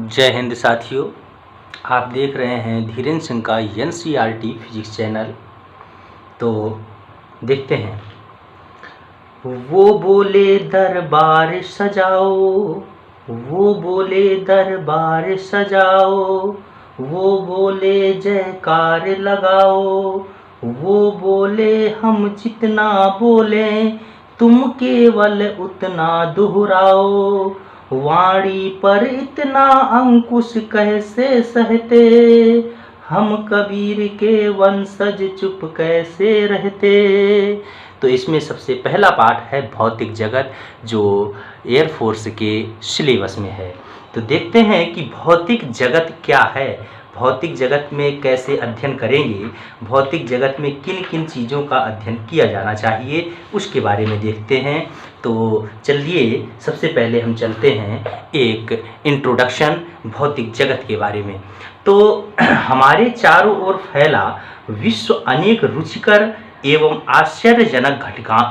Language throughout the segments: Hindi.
जय हिंद साथियों, आप देख रहे हैं धीरेन्द्र सिंह का NCERT फिजिक्स चैनल। तो देखते हैं। वो बोले दरबार सजाओ, वो बोले दरबार सजाओ, वो बोले जयकार लगाओ, वो बोले हम जितना बोले तुम केवल उतना दोहराओ, वाणी पर इतना अंकुश कैसे सहते, हम कबीर के वंशज चुप कैसे रहते। तो इसमें सबसे पहला पाठ है भौतिक जगत, जो एयरफोर्स के सिलेबस में है। तो देखते हैं कि भौतिक जगत क्या है, भौतिक जगत में कैसे अध्ययन करेंगे, भौतिक जगत में किन किन चीज़ों का अध्ययन किया जाना चाहिए, उसके बारे में देखते हैं। तो चलिए सबसे पहले हम चलते हैं एक इंट्रोडक्शन भौतिक जगत के बारे में। तो हमारे चारों ओर फैला विश्व अनेक रुचिकर एवं आश्चर्यजनक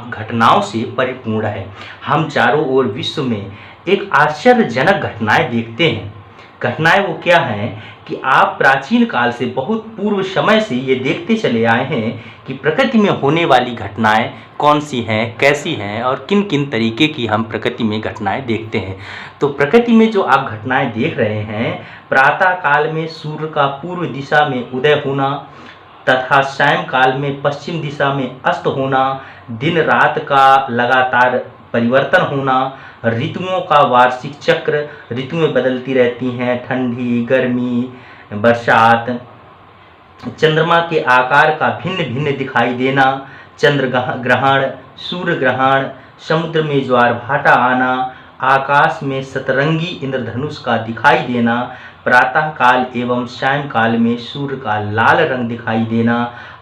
घटनाओं से परिपूर्ण है। हम चारों ओर विश्व में एक आश्चर्यजनक घटनाएं देखते हैं। घटनाएं वो क्या हैं कि आप प्राचीन काल से बहुत पूर्व समय से ये देखते चले आए हैं कि प्रकृति में होने वाली घटनाएं कौन सी हैं, कैसी हैं और किन किन तरीके की हम प्रकृति में घटनाएं देखते हैं। तो प्रकृति में जो आप घटनाएं देख रहे हैं, प्रातः काल में सूर्य का पूर्व दिशा में उदय होना तथा सायंकाल में पश्चिम दिशा में अस्त होना, दिन रात का लगातार परिवर्तन होना, ऋतुओं का वार्षिक चक्र, ऋतुएं बदलती रहती हैं, ठंडी, गर्मी, बरसात, चंद्रमा के आकार का भिन्न भिन्न दिखाई देना, चंद्र ग्रहण, सूर्य ग्रहण, समुद्र में ज्वार भाटा आना, आकाश में सतरंगी इंद्रधनुष का दिखाई देना, प्रातः काल एवं सायंकाल में सूर्य का लाल रंग दिखाई देना,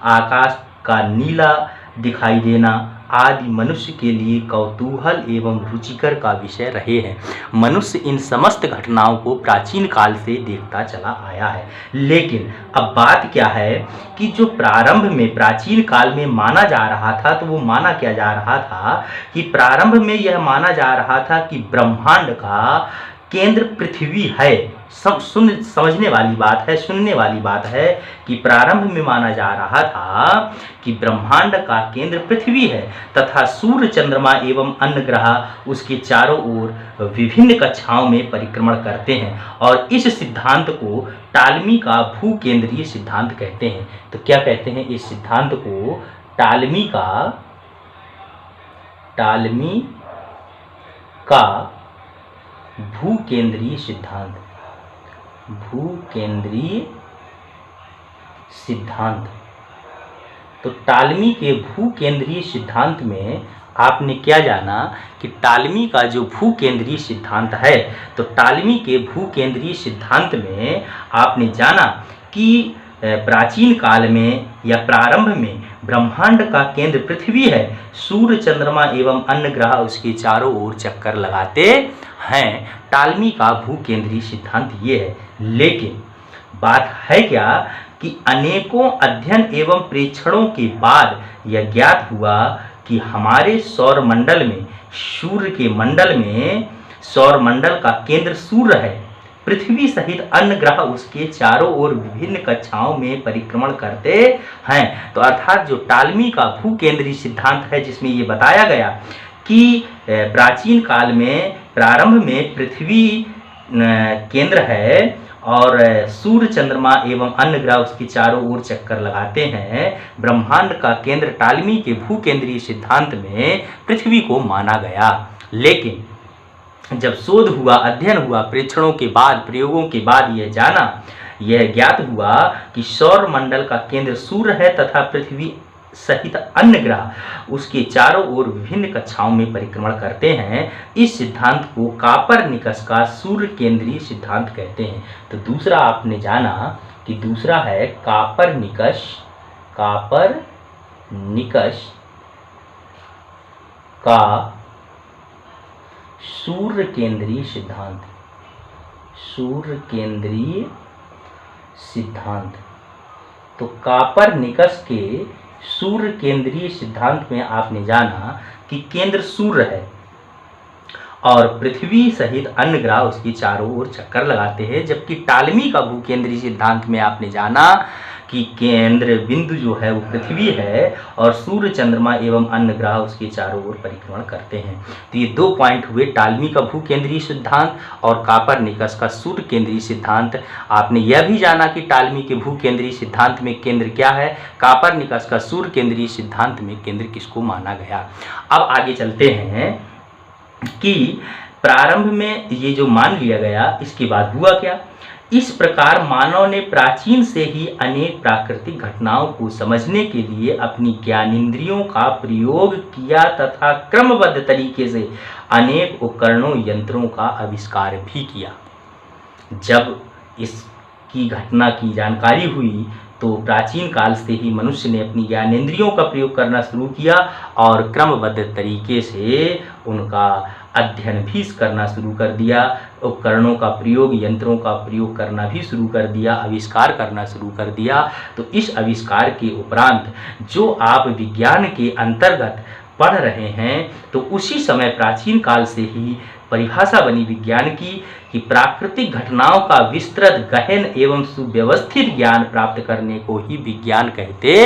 आकाश का नीला दिखाई देना आदि मनुष्य के लिए कौतूहल एवं रुचिकर का विषय रहे हैं। मनुष्य इन समस्त घटनाओं को प्राचीन काल से देखता चला आया है। लेकिन अब बात क्या है कि जो प्रारंभ में प्राचीन काल में माना जा रहा था, तो वो माना क्या जा रहा था कि प्रारंभ में यह माना जा रहा था कि ब्रह्मांड का केंद्र पृथ्वी है। समझने वाली बात है, सुनने वाली बात है कि प्रारंभ में माना जा रहा था कि ब्रह्मांड का केंद्र पृथ्वी है तथा सूर्य, चंद्रमा एवं अन्य ग्रह उसके चारों ओर विभिन्न कक्षाओं में परिक्रमण करते हैं। और इस सिद्धांत को टालमी का भूकेंद्रीय सिद्धांत कहते हैं। तो क्या कहते हैं इस सिद्धांत को? टालमी का भूकेंद्रीय सिद्धांत, भूकेंद्रीय सिद्धांत। तो टालमी के भूकेंद्रीय सिद्धांत में आपने क्या जाना कि टालमी का जो भूकेंद्रीय सिद्धांत है, तो टालमी के भूकेंद्रीय सिद्धांत में आपने जाना कि प्राचीन काल में या प्रारंभ में ब्रह्मांड का केंद्र पृथ्वी है, सूर्य, चंद्रमा एवं अन्य ग्रह उसके चारों ओर चक्कर लगाते हैं। टालमी का भूकेंद्रीय सिद्धांत ये है। लेकिन बात है क्या कि अनेकों अध्ययन एवं प्रेक्षणों के बाद यह ज्ञात हुआ कि हमारे सौर मंडल में, सूर्य के मंडल में, सौर मंडल का केंद्र सूर्य है। पृथ्वी सहित अन्य ग्रह उसके चारों ओर विभिन्न कक्षाओं में परिक्रमण करते हैं। तो अर्थात जो टालमी का भूकेंद्रीय सिद्धांत है, जिसमें ये बताया गया कि प्राचीन काल में प्रारंभ में पृथ्वी केंद्र है और सूर्य, चंद्रमा एवं अन्य ग्रह उसके चारों ओर चक्कर लगाते हैं। ब्रह्मांड का केंद्र टालमी के भूकेंद्रीय सिद्धांत में पृथ्वी को माना गया। लेकिन जब शोध हुआ, अध्ययन हुआ, प्रेक्षणों के बाद, प्रयोगों के बाद यह ज्ञात हुआ कि सौर मंडल का केंद्र सूर्य है तथा पृथ्वी सहित अन्य ग्रह उसके चारों ओर विभिन्न कक्षाओं में परिक्रमण करते हैं। इस सिद्धांत को कापरनिकस का सूर्य केंद्रीय सिद्धांत कहते हैं। तो दूसरा आपने जाना कि दूसरा है कापरनिकस का सूर्य केंद्रीय सिद्धांत। सूर्य केंद्रीय सिद्धांत। तो कोपरनिकस के सूर्य केंद्रीय सिद्धांत में आपने जाना कि केंद्र सूर्य है और पृथ्वी सहित अन्य ग्रह उसके चारों ओर चक्कर लगाते हैं, जबकि टालमी का भूकेंद्रीय सिद्धांत में आपने जाना कि केंद्र बिंदु जो है वो पृथ्वी है और सूर्य, चंद्रमा एवं अन्य ग्रह उसके चारों ओर परिक्रमण करते हैं। तो ये 2 पॉइंट हुए, टालमी का भूकेंद्रीय सिद्धांत और कोपरनिकस का सूर्य केंद्रीय सिद्धांत। आपने यह भी जाना कि टालमी के भूकेंद्रीय सिद्धांत में केंद्र क्या है, कोपरनिकस का सूर्य केंद्रीय सिद्धांत में केंद्र किसको माना गया। अब आगे चलते हैं कि प्रारंभ में ये जो मान लिया गया, इसके बाद हुआ क्या। इस प्रकार मानव ने प्राचीन से ही अनेक प्राकृतिक घटनाओं को समझने के लिए अपनी ज्ञानेंद्रियों का प्रयोग किया तथा क्रमबद्ध तरीके से अनेक उपकरणों, यंत्रों का आविष्कार भी किया। जब इसकी घटना की जानकारी हुई तो प्राचीन काल से ही मनुष्य ने अपनी ज्ञानेंद्रियों का प्रयोग करना शुरू किया और क्रमबद्ध तरीके से उनका अध्ययन भी करना शुरू कर दिया, उपकरणों का प्रयोग, यंत्रों का प्रयोग करना भी शुरू कर दिया, आविष्कार करना शुरू कर दिया। तो इस आविष्कार के उपरांत जो आप विज्ञान के अंतर्गत पढ़ रहे हैं, तो उसी समय प्राचीन काल से ही परिभाषा बनी विज्ञान की कि प्राकृतिक घटनाओं का विस्तृत, गहन एवं सुव्यवस्थित ज्ञान प्राप्त करने को ही विज्ञान कहते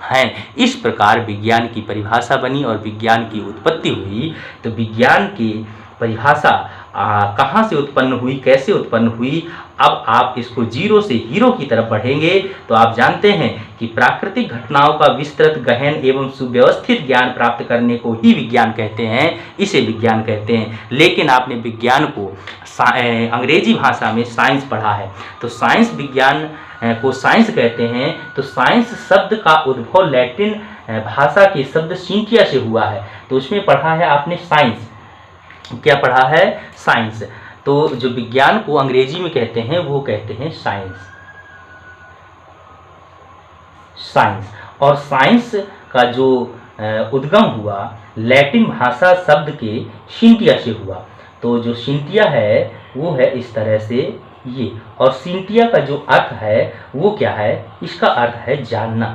हैं। इस प्रकार विज्ञान की परिभाषा बनी और विज्ञान की उत्पत्ति हुई। तो विज्ञान की परिभाषा कहाँ से उत्पन्न हुई, कैसे उत्पन्न हुई, अब आप इसको जीरो से हीरो की तरफ बढ़ेंगे तो आप जानते हैं कि प्राकृतिक घटनाओं का विस्तृत, गहन एवं सुव्यवस्थित ज्ञान प्राप्त करने को ही विज्ञान कहते हैं, इसे विज्ञान कहते हैं। लेकिन आपने विज्ञान को अंग्रेजी भाषा में साइंस पढ़ा है, तो साइंस विज्ञान को साइंस कहते हैं। तो साइंस शब्द का उद्भव लैटिन भाषा के शब्द सिंटिया से हुआ है। तो उसमें पढ़ा है आपने साइंस, क्या पढ़ा है, साइंस। तो जो विज्ञान को अंग्रेजी में कहते हैं वो कहते हैं साइंस, साइंस। और साइंस का जो उद्गम हुआ लैटिन भाषा शब्द के सिंटिया से हुआ। तो जो सिंटिया है वो है इस तरह से ये, और सिंटिया का जो अर्थ है वो क्या है, इसका अर्थ है जानना।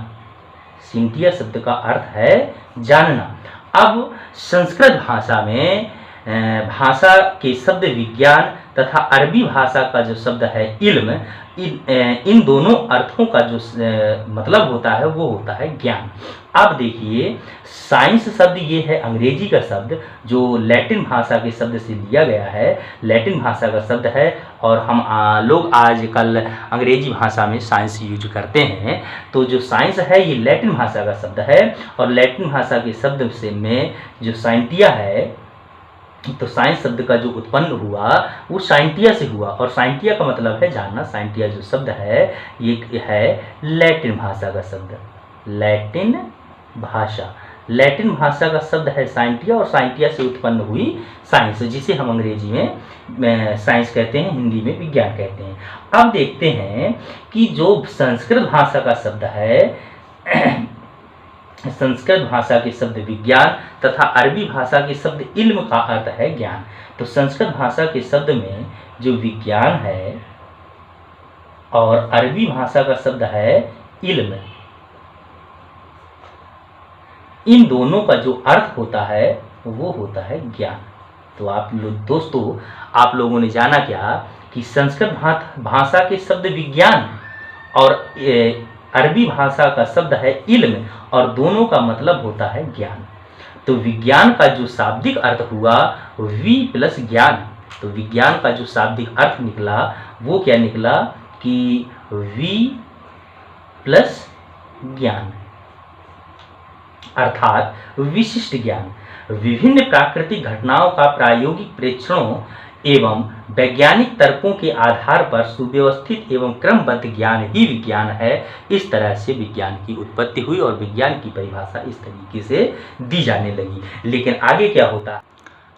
सिंटिया शब्द का अर्थ है जानना। अब संस्कृत भाषा में भाषा के शब्द विज्ञान तथा अरबी भाषा का जो शब्द है इल्म, इन दोनों अर्थों का जो मतलब होता है वो होता है ज्ञान। अब देखिए साइंस शब्द ये है अंग्रेजी का शब्द जो लैटिन भाषा के शब्द से लिया गया है, लैटिन भाषा का शब्द है और हम लोग आजकल अंग्रेजी भाषा में साइंस यूज करते हैं। तो जो साइंस है ये लैटिन भाषा का शब्द है और लैटिन भाषा के शब्द से में जो साइंटिया है, तो साइंस शब्द का जो उत्पन्न हुआ वो साइंटिया से हुआ और साइंटिया का मतलब है जानना। साइंटिया जो शब्द है ये है लैटिन भाषा का शब्द, लैटिन भाषा का शब्द है साइंटिया और साइंटिया से उत्पन्न हुई साइंस, जिसे हम अंग्रेजी में साइंस कहते हैं, हिंदी में विज्ञान कहते हैं। अब देखते हैं कि जो संस्कृत भाषा का शब्द है संस्कृत भाषा के शब्द विज्ञान तथा अरबी भाषा के शब्द इल्म का अर्थ है ज्ञान। तो संस्कृत भाषा के शब्द में जो विज्ञान है और अरबी भाषा का शब्द है इल्म, इन दोनों का जो अर्थ होता है वो होता है ज्ञान। तो आप लोग दोस्तों, आप लोगों ने जाना क्या कि संस्कृत भाषा के शब्द विज्ञान और अरबी भाषा का शब्द है इल्म और दोनों का मतलब होता है ज्ञान। तो विज्ञान का जो शाब्दिक अर्थ हुआ वी प्लस ज्ञान। तो विज्ञान का जो शाब्दिक अर्थ निकला वो क्या निकला कि वी प्लस ज्ञान, अर्थात विशिष्ट ज्ञान। विभिन्न प्राकृतिक घटनाओं का प्रायोगिक प्रेक्षणों एवं वैज्ञानिक तर्कों के आधार पर सुव्यवस्थित एवं क्रमबद्ध ज्ञान ही विज्ञान है। इस तरह से विज्ञान की उत्पत्ति हुई और विज्ञान की परिभाषा इस तरीके से दी जाने लगी। लेकिन आगे क्या होता,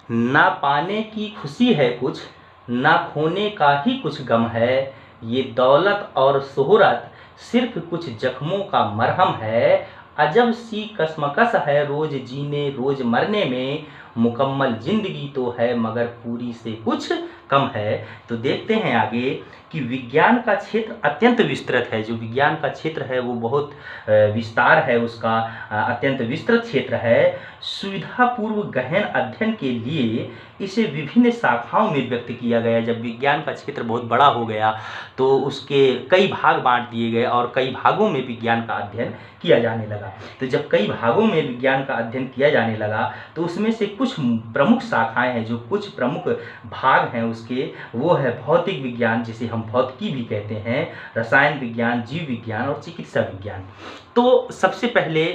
ना पाने की खुशी है कुछ, ना खोने का ही कुछ गम है, ये दौलत और शोहरत सिर्फ कुछ जख्मों का मरहम है, अजब सी कसमकस है रोज जीने रोज मरने में, मुकम्मल जिंदगी तो है मगर पूरी से कुछ कम है। तो देखते हैं आगे कि विज्ञान का क्षेत्र अत्यंत विस्तृत है। जो विज्ञान का क्षेत्र है वो बहुत विस्तार है उसका, अत्यंत विस्तृत क्षेत्र है। सुविधापूर्व गहन अध्ययन के लिए इसे विभिन्न शाखाओं में व्यक्त किया गया। जब विज्ञान का क्षेत्र बहुत बड़ा हो गया तो उसके कई भाग बांट दिए गए और कई भागों में विज्ञान का अध्ययन किया जाने लगा। तो जब कई भागों में विज्ञान का अध्ययन किया जाने लगा तो उसमें से कुछ प्रमुख शाखाएं हैं, जो कुछ प्रमुख भाग हैं उसके, वो है भौतिक विज्ञान, जिसे हम भौतिकी भी कहते हैं, रसायन विज्ञान, जीव विज्ञान और चिकित्सा विज्ञान। तो सबसे पहले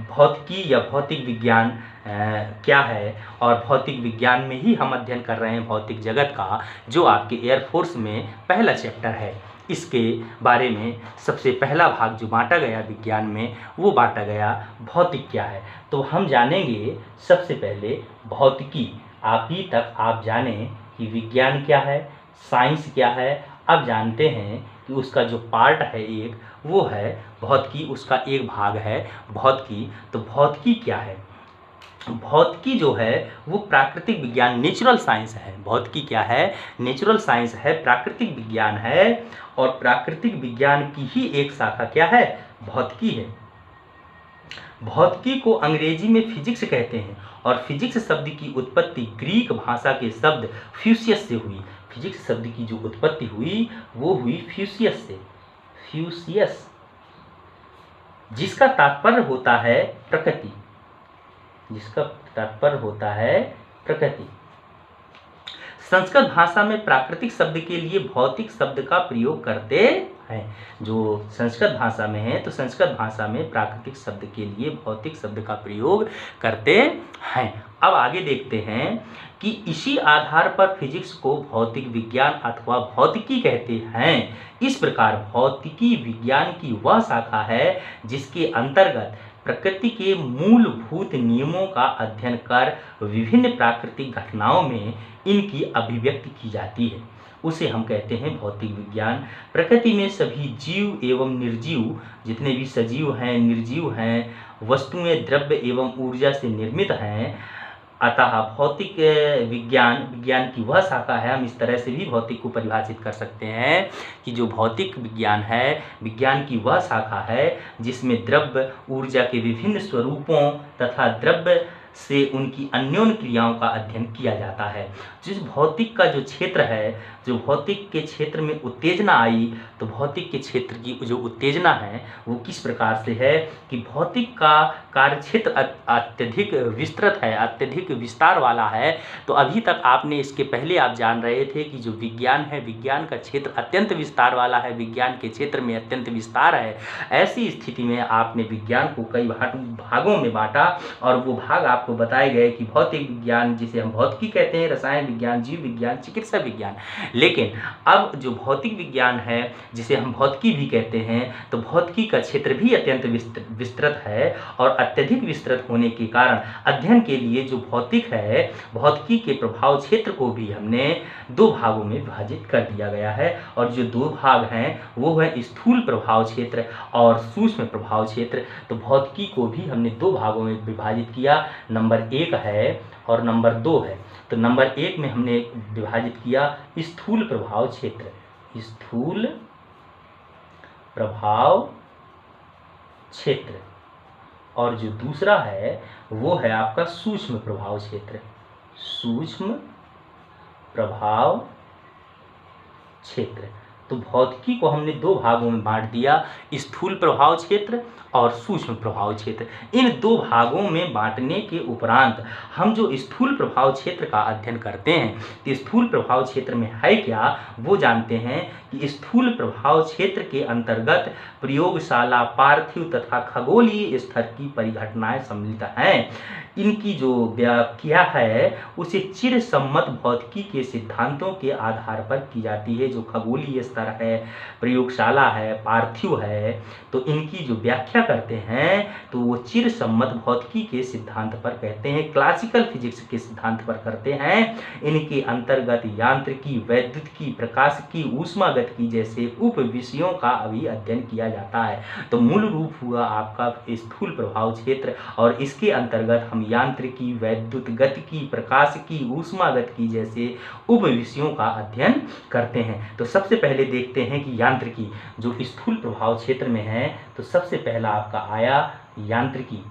भौतिकी या भौतिक विज्ञान क्या है, और भौतिक विज्ञान में ही हम अध्ययन कर रहे हैं भौतिक जगत का, जो आपके एयरफोर्स में पहला चैप्टर है। इसके बारे में सबसे पहला भाग जो बांटा गया विज्ञान में, वो बांटा गया भौतिक क्या है। तो हम जानेंगे सबसे पहले भौतिकी। अभी तक आप जाने कि विज्ञान क्या है, साइंस क्या है। अब जानते हैं कि उसका जो पार्ट है एक, वो है भौतिकी, उसका एक भाग है भौतिकी। तो भौतिकी क्या है? भौतिकी जो है वो प्राकृतिक विज्ञान, नेचुरल साइंस है। भौतिकी क्या है? नेचुरल साइंस है, प्राकृतिक विज्ञान है। और प्राकृतिक विज्ञान की ही एक शाखा क्या है? भौतिकी है। भौतिकी को अंग्रेजी में फिजिक्स कहते हैं और फिजिक्स शब्द की उत्पत्ति ग्रीक भाषा के शब्द फ्यूसियस से हुई। फिजिक्स शब्द की जो उत्पत्ति हुई वो हुई फ्यूसियस से, फ्यूसियस, जिसका तात्पर्य होता है प्रकृति, जिसका तात्पर्य होता है प्रकृति। संस्कृत भाषा में प्राकृतिक शब्द के लिए भौतिक शब्द का प्रयोग करते हैं। जो संस्कृत भाषा में है तो संस्कृत भाषा में प्राकृतिक शब्द के लिए भौतिक शब्द का प्रयोग करते हैं। अब आगे देखते हैं कि इसी आधार पर फिजिक्स को भौतिक विज्ञान अथवा भौतिकी कहते हैं। इस प्रकार भौतिकी विज्ञान की वह शाखा है जिसके अंतर्गत प्रकृति के मूलभूत नियमों का अध्ययन कर विभिन्न प्राकृतिक घटनाओं में इनकी अभिव्यक्ति की जाती है, उसे हम कहते हैं भौतिक विज्ञान। प्रकृति में सभी जीव एवं निर्जीव, जितने भी सजीव हैं, निर्जीव हैं, वस्तुएं द्रव्य एवं ऊर्जा से निर्मित हैं। अतः भौतिक विज्ञान की वह शाखा है, हम इस तरह से भी भौतिक को परिभाषित कर सकते हैं कि जो भौतिक विज्ञान है, विज्ञान की वह शाखा है जिसमें द्रव्य, ऊर्जा के विभिन्न स्वरूपों तथा द्रव्य से उनकी अन्योन्य क्रियाओं का अध्ययन किया जाता है। जिस भौतिक का जो क्षेत्र है, जो भौतिक के क्षेत्र में उत्तेजना आई, तो भौतिक के क्षेत्र की जो उत्तेजना है वो किस प्रकार से है कि भौतिक का कार्यक्षेत्र अत्यधिक विस्तृत है, अत्यधिक विस्तार वाला है। तो अभी तक आपने, इसके पहले आप जान रहे थे कि जो विज्ञान है, विज्ञान का क्षेत्र अत्यंत विस्तार वाला है, विज्ञान के क्षेत्र में अत्यंत विस्तार है। ऐसी स्थिति में आपने विज्ञान को कई भागों में बांटा और वो भाग आपको बताए गए कि भौतिक विज्ञान, जिसे हम भौतिकी कहते हैं, रसायन विज्ञान, जीव विज्ञान, चिकित्सा विज्ञान। लेकिन अब जो भौतिक विज्ञान है, जिसे हम भौतिकी भी कहते हैं, तो भौतिकी का क्षेत्र भी अत्यंत विस्तृत है और अत्यधिक विस्तृत होने के कारण अध्ययन के लिए जो भौतिक है, भौतिकी के प्रभाव क्षेत्र को भी हमने दो भागों में विभाजित कर दिया गया है। और जो दो भाग हैं वो है स्थूल प्रभाव क्षेत्र और सूक्ष्म प्रभाव क्षेत्र। तो भौतिकी को भी हमने दो भागों में विभाजित किया, नंबर 1 है और नंबर 2 है। तो नंबर 1 में हमने विभाजित किया स्थूल प्रभाव क्षेत्र, स्थूल प्रभाव क्षेत्र, और जो दूसरा है वो है आपका सूक्ष्म प्रभाव क्षेत्र, सूक्ष्म प्रभाव क्षेत्र। तो भौतिकी को हमने दो भागों में बांट दिया, स्थूल प्रभाव क्षेत्र और सूक्ष्म प्रभाव क्षेत्र। इन दो भागों में बांटने के उपरांत हम जो स्थूल प्रभाव क्षेत्र का अध्ययन करते हैं, तो स्थूल प्रभाव क्षेत्र में है क्या वो जानते हैं कि स्थूल प्रभाव क्षेत्र के अंतर्गत प्रयोगशाला, पार्थिव तथा खगोलीय स्तर की परिघटनाएं सम्मिलित हैं। इनकी जो व्याख्या है उसे चिरसम्मत भौतिकी के सिद्धांतों के आधार पर की जाती है। जो खगोलीय स्तर परिसर है, प्रयोगशाला है, पार्थिव है, तो इनकी जो व्याख्या करते हैं तो वो चिर सम्मत भौतिकी के सिद्धांत पर कहते हैं, क्लासिकल फिजिक्स के सिद्धांत पर करते हैं। इनके अंतर्गत यांत्रिकी, वैद्युतिकी, प्रकाशिकी, ऊष्मागतिकी जैसे उप विषयों का अभी अध्ययन किया जाता है। तो मूल रूप हुआ आपका स्थूल प्रभाव क्षेत्र, और इसके अंतर्गत हम यांत्रिकी, वैद्युत गतिकी, प्रकाशिकी, ऊष्मागतिकी जैसे उप विषयों का अध्ययन करते हैं। तो सबसे पहले देखते हैं कि यांत्रिकी जो स्थूल प्रभाव क्षेत्र में है, तो सबसे पहला आपका आया यांत्रिकी।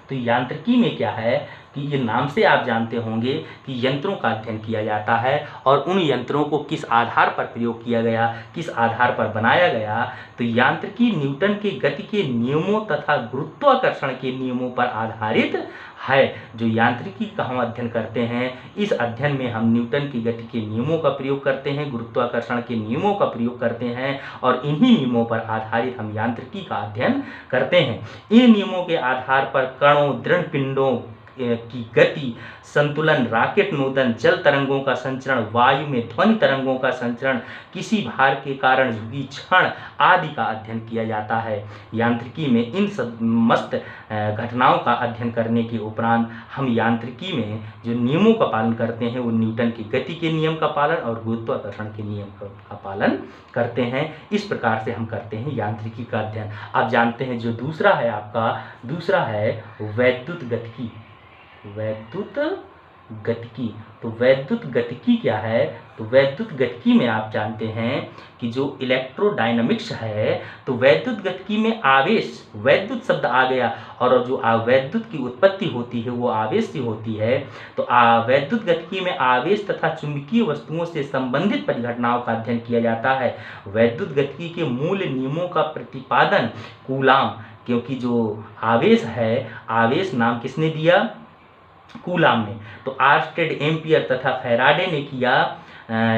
तो यांत्रिकी में क्या है कि ये नाम से आप जानते होंगे कि यंत्रों का अध्ययन किया जाता है, और उन यंत्रों को किस आधार पर प्रयोग किया गया, किस आधार पर बनाया गया। तो यांत्रिकी न्यूटन के गति के नियमों तथा गुरुत्वाकर्षण के नियमों पर आधारित है। जो यांत्रिकी का हम अध्ययन करते हैं, इस अध्ययन में हम न्यूटन की गति के नियमों का प्रयोग करते हैं, गुरुत्वाकर्षण के नियमों का प्रयोग करते हैं, और इन्हीं नियमों पर आधारित हम यांत्रिकी का अध्ययन करते हैं। इन नियमों के आधार पर कणों, दृढ़ पिंडों की गति, संतुलन, रॉकेट नोदन, जल तरंगों का संचरण, वायु में ध्वनि तरंगों का संचरण, किसी भार के कारण झुकी क्षण आदि का अध्ययन किया जाता है। यांत्रिकी में इन समस्त घटनाओं का अध्ययन करने के उपरांत हम यांत्रिकी में जो नियमों का पालन करते हैं वो न्यूटन की गति के नियम का पालन और गुरुत्वाकर्षण के नियम का पालन करते हैं। इस प्रकार से हम करते हैं यांत्रिकी का अध्ययन। आप जानते हैं जो दूसरा है आपका, दूसरा है वैद्युत गतिकी। वैद्युत गतिकी, तो वैद्युत गतिकी क्या है? तो वैद्युत गतिकी में आप जानते हैं कि जो इलेक्ट्रोडायनामिक्स है, तो वैद्युत गतिकी में आवेश, वैद्युत शब्द आ गया, और जो वैद्युत की उत्पत्ति होती है वो आवेश से होती है। तो वैद्युत गतिकी में आवेश तथा चुंबकीय वस्तुओं से संबंधित परिघटनाओं का अध्ययन किया जाता है। वैद्युत गतिकी के मूल नियमों का प्रतिपादन कूलाम, क्योंकि जो आवेश है, आवेश नाम किसने दिया? कूलाम ने। तो आर्स्टेड, एम्पियर तथा फैराडे ने किया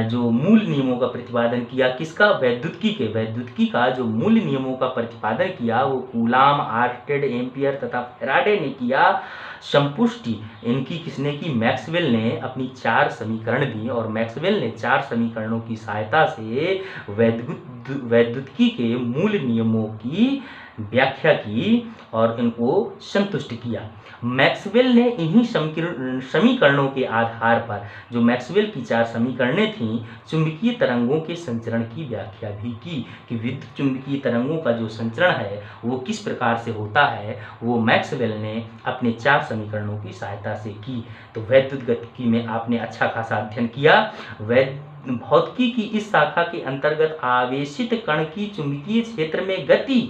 जो मूल नियमों का प्रतिपादन किया, किसका? वैद्युतिकी के। वैद्युतिकी का जो मूल नियमों का प्रतिपादन किया वो कूलाम, आर्स्टेड, एम्पियर तथा फैराडे ने किया। संपुष्टि इनकी किसने की? मैक्सवेल ने अपनी 4 समीकरण दी, और मैक्सवेल ने 4 समीकरणों की सहायता से वैद्युतिकी के मूल नियमों की व्याख्या की और इनको संतुष्ट किया। मैक्सवेल ने इन्हीं समीकरणों के आधार पर, जो मैक्सवेल की 4 समीकरणें थीं, चुंबकीय तरंगों के संचरण की व्याख्या भी की कि विद्युत चुंबकीय तरंगों का जो संचरण है वो किस प्रकार से होता है, वो मैक्सवेल ने अपने 4 समीकरणों की सहायता से की। तो वैद्युत गतिकी में आपने अच्छा खासा अध्ययन किया। भौतिकी की इस शाखा के अंतर्गत आवेशित कण की चुंबकीय क्षेत्र में गति,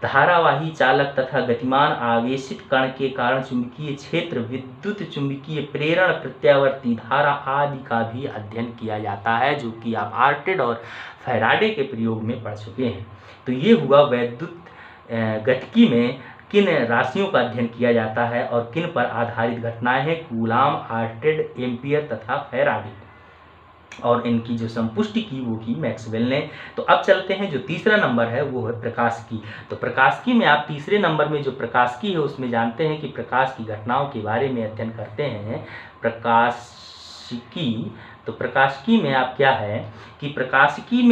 धारावाही चालक तथा गतिमान आवेशित कण के कारण चुंबकीय क्षेत्र, विद्युत चुंबकीय प्रेरण, प्रत्यावर्ती धारा आदि का भी अध्ययन किया जाता है, जो कि आप आर्टेड और फैराडे के प्रयोग में पढ़ चुके हैं। तो ये हुआ वैद्युत गतिकी में किन राशियों का अध्ययन किया जाता है और किन पर आधारित घटनाएं हैं, कूलाम, आर्टेड, एम्पियर तथा फैराडे, और इनकी जो संपुष्टि की वो की मैक्सवेल ने। तो अब चलते हैं, जो तीसरा नंबर है वो है प्रकाशिकी। तो प्रकाशिकी में आप तीसरे नंबर में जो प्रकाशिकी है उसमें जानते हैं कि प्रकाश की घटनाओं के बारे में अध्ययन करते हैं। प्रकाशिकी, तो प्रकाशिकी में आप क्या है कि प्रकाशिकी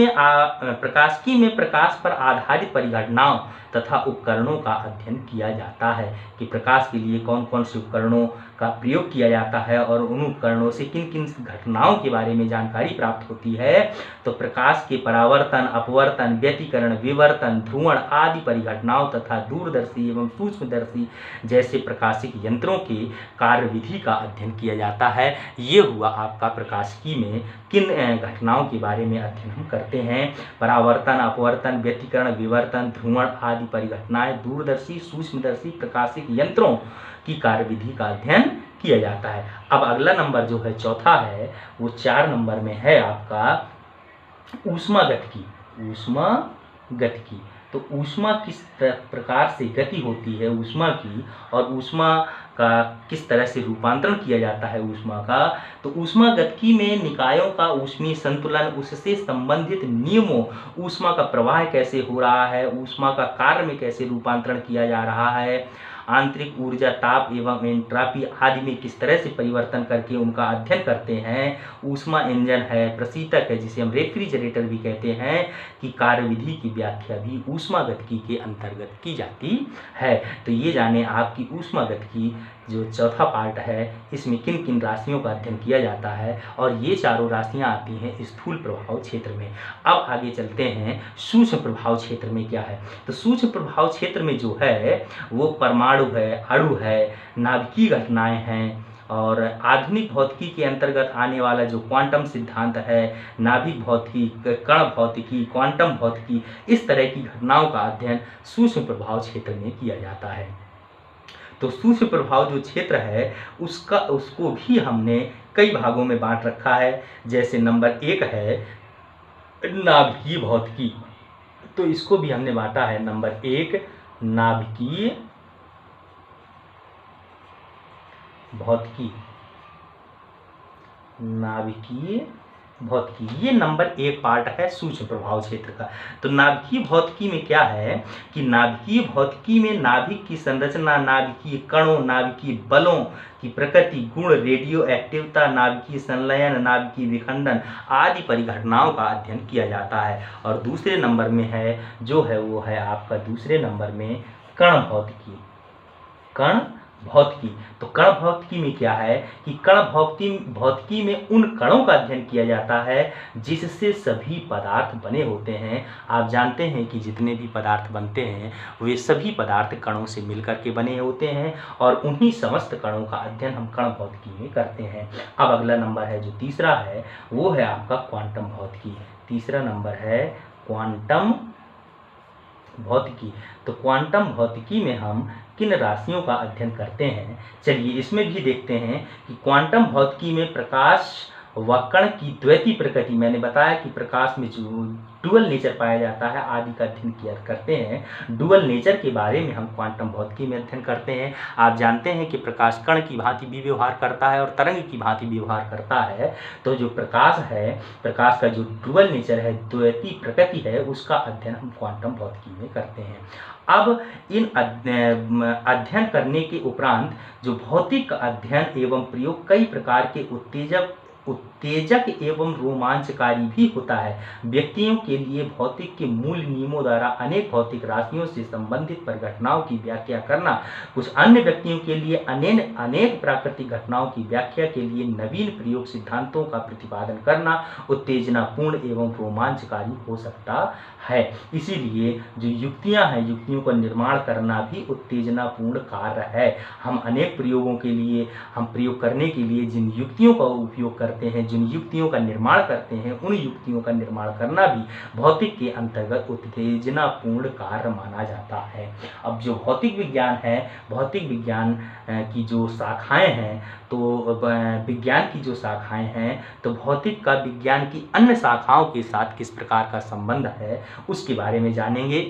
में प्रकाश पर आधारित परिघटनाओं तथा उपकरणों का अध्ययन किया जाता है कि प्रकाश के लिए कौन कौन से उपकरणों का प्रयोग किया जाता है और उन उपकरणों से किन किन घटनाओं के बारे में जानकारी प्राप्त होती है। तो प्रकाश के परावर्तन, अपवर्तन, व्यतिकरण, विवर्तन, ध्रुवण आदि परिघटनाओं तथा दूरदर्शी एवं सूक्ष्मदर्शी जैसे प्रकाशिक यंत्रों के कार्यविधि का अध्ययन किया जाता है। ये हुआ आपका प्रकाशिकी में किन घटनाओं के बारे में अध्ययन हम करते हैं। परावर्तन, अपवर्तन, व्यतिकरण, विवर्तन, ध्रुवण आदि परिघटनाएं दूरदर्शी, सूक्ष्मदर्शी प्रकाशिक यंत्रों की कार्यविधि का अध्ययन किया जाता है। अब अगला नंबर जो है चौथा है, वो 4 नंबर में है आपका ऊष्मागतिकी। ऊष्मागतिकी, तो ऊष्मा किस प्रकार से गति होती है ऊष्मा की, और ऊष्मा का किस तरह से रूपांतरण किया जाता है ऊष्मा का। तो ऊष्मागतिकी में निकायों का ऊष्मीय संतुलन, उससे संबंधित नियमों, ऊष्मा का प्रवाह कैसे हो रहा है, ऊष्मा का कार्य में कैसे रूपांतरण किया जा रहा है, आंतरिक ऊर्जा, ताप एवं एंट्रॉपी आदि में किस तरह से परिवर्तन करके उनका अध्ययन करते हैं। ऊष्मा इंजन है, प्रशीतक है जिसे हम रेफ्रिजरेटर भी कहते हैं, कि कार्यविधि की व्याख्या भी ऊष्मागतिकी के अंतर्गत की जाती है। तो ये जाने आपकी ऊष्मागतिकी जो चौथा पार्ट है, इसमें किन किन राशियों का अध्ययन किया जाता है, और ये चारों राशियां आती हैं स्थूल प्रभाव क्षेत्र में। अब आगे चलते हैं सूक्ष्म प्रभाव क्षेत्र में क्या है। तो सूक्ष्म प्रभाव क्षेत्र में जो है वो परमाणु है, अणु है, नाभिकीय घटनाएं हैं, और आधुनिक भौतिकी के अंतर्गत आने वाला जो क्वांटम सिद्धांत है, नाभिक भौतिकी, कण भौतिकी, क्वांटम भौतिकी, इस तरह की घटनाओं का अध्ययन सूक्ष्म प्रभाव क्षेत्र में किया जाता है। तो सूक्ष्म प्रभाव जो क्षेत्र है उसको भी हमने कई भागों में बांट रखा है। जैसे नंबर 1 है नाभिकीय भौतिकी, तो इसको भी हमने बांटा है। नंबर 1 नाभिकीय भौतिकी, नाभिकीय भौतिकी, ये नंबर 1 पार्ट है सूक्ष्म प्रभाव क्षेत्र का। तो नाभिकीय भौतिकी में क्या है कि नाभिकीय भौतिकी में नाभिक की संरचना, नाभिकीय कणों, नाभिकीय बलों की प्रकृति, गुण, रेडियो एक्टिवता, नाभिकीय संलयन, नाभिकीय विखंडन आदि परिघटनाओं का अध्ययन किया जाता है। और दूसरे नंबर में है जो है वो है आपका दूसरे नंबर में कण भौतिकी, कण भौतिकी। तो कण भौतिकी में क्या है कि कण भौतिकी में उन कणों का अध्ययन किया जाता है जिससे सभी पदार्थ बने होते हैं। आप जानते हैं कि जितने भी पदार्थ बनते हैं वे सभी पदार्थ कणों से मिलकर के बने होते हैं, और उन्हीं समस्त कणों का अध्ययन हम कण भौतिकी में करते हैं। अब अगला नंबर है जो तीसरा है वो है आपका क्वांटम भौतिकी। तीसरा नंबर है क्वांटम भौतिकी। तो क्वांटम भौतिकी में हम किन राशियों का अध्ययन करते हैं, चलिए इसमें भी देखते हैं कि क्वांटम भौतिकी में प्रकाश व कण की द्वैतीय प्रकृति, मैंने बताया कि प्रकाश में जो डुअल नेचर पाया जाता है आदि का अध्ययन किया करते हैं। डुअल नेचर के बारे में हम क्वांटम भौतिकी में अध्ययन करते हैं। आप जानते हैं कि प्रकाश कण की भांति भी व्यवहार करता है और तरंग की भांति व्यवहार करता है। तो जो प्रकाश है, प्रकाश का जो डुअल नेचर है, द्वैतीय प्रकृति है, उसका अध्ययन हम क्वांटम भौतिकी में करते हैं। अब इन अध्ययन करने के उपरांत जो भौतिक अध्ययन एवं प्रयोग कई प्रकार के उत्तेजक एवं रोमांचकारी भी होता है। व्यक्तियों के लिए भौतिक के मूल नियमों द्वारा अनेक भौतिक राशियों से संबंधित परिघटनाओं की व्याख्या करना, कुछ अन्य व्यक्तियों के लिए अनेक प्राकृतिक घटनाओं की व्याख्या के लिए नवीन प्रयोग सिद्धांतों का प्रतिपादन करना उत्तेजनापूर्ण एवं रोमांचकारी हो सकता है। इसीलिए जो युक्तियां हैं, युक्तियों का निर्माण करना भी उत्तेजनापूर्ण कार्य है। हम अनेक प्रयोगों के लिए, हम प्रयोग करने के लिए जिन युक्तियों का उपयोग करते हैं, जिन युक्तियों का निर्माण करते हैं, उन युक्तियों का निर्माण करना भी भौतिक के अंतर्गत उत्तेजनापूर्ण कार्य माना जाता है। अब जो भौतिक विज्ञान है, भौतिक विज्ञान की जो शाखाएं हैं, तो विज्ञान की जो शाखाएं हैं, तो भौतिक का विज्ञान की अन्य शाखाओं के साथ किस प्रकार का संबंध है उसके बारे में जानेंगे।